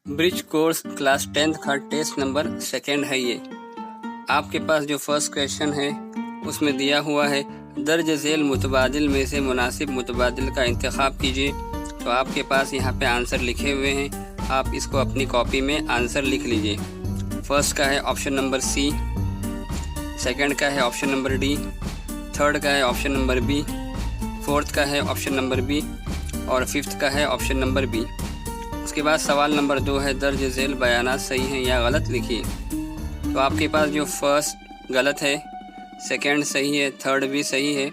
Bridge course class 10th का test number 2 है। ये आपके पास जो फर्स्ट क्वेश्चन है उसमें दिया हुआ है दर्ज झेल मुतबादिल में से मुनासिब मुतबादिल का इंतखाब कीजिए। तो आपके पास यहाँ पे आंसर लिखे हुए हैं, आप इसको अपनी कॉपी में आंसर लिख लीजिए। फर्स्ट का है ऑप्शन नंबर सी, सेकंड का है ऑप्शन नंबर डी, थर्ड का है ऑप्शन नंबर बी, फोर्थ का है ऑप्शन नंबर बी और फिफ्थ का है ऑप्शन नंबर बी। उसके बाद सवाल नंबर 2 है दर्ज झेल बयानात सही हैं या गलत लिखिए। तो आपके पास जो फर्स्ट गलत है, सेकंड सही है, थर्ड भी सही है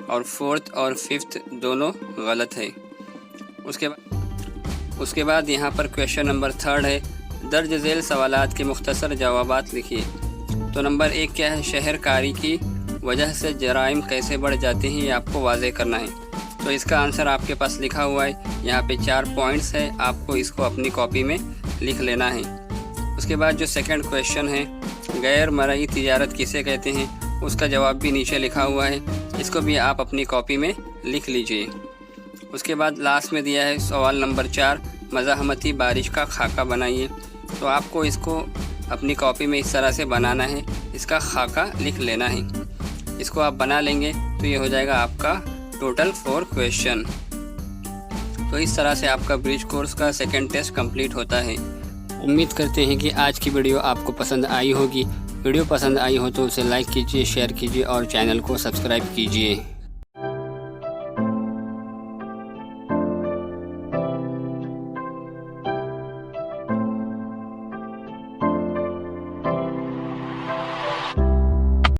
और फोर्थ और फिफ्थ दोनों गलत है। उसके बाद यहाँ पर क्वेश्चन नंबर 3 है दर्ज झेल सवालात के मुख्तसर जवाबात लिखिए। तो नंबर 1 क्या है, शहरकारी की वजह से जराइम कैसे बढ़ जाते हैं, ये आपको वाज़ेह करना है। तो इसका आंसर आपके पास लिखा हुआ है, यहाँ पे 4 पॉइंट्स है, आपको इसको अपनी कॉपी में लिख लेना है। उसके बाद जो सेकंड क्वेश्चन है गैर मरई तिजारत किसे कहते हैं, उसका जवाब भी नीचे लिखा हुआ है, इसको भी आप अपनी कॉपी में लिख लीजिए। उसके बाद लास्ट में दिया है सवाल नंबर 4 मज़ाहमती बारिश का खाका बनाइए। तो आपको इसको अपनी कॉपी में इस तरह से बनाना है, इसका खाका लिख लेना है। इसको आप बना लेंगे तो ये हो जाएगा आपका टोटल 4 क्वेश्चन। तो इस तरह से आपका ब्रिज कोर्स का सेकंड टेस्ट कंप्लीट होता है। उम्मीद करते हैं कि आज की वीडियो आपको पसंद आई होगी। वीडियो पसंद आई हो तो उसे लाइक कीजिए, शेयर कीजिए और चैनल को सब्सक्राइब कीजिए।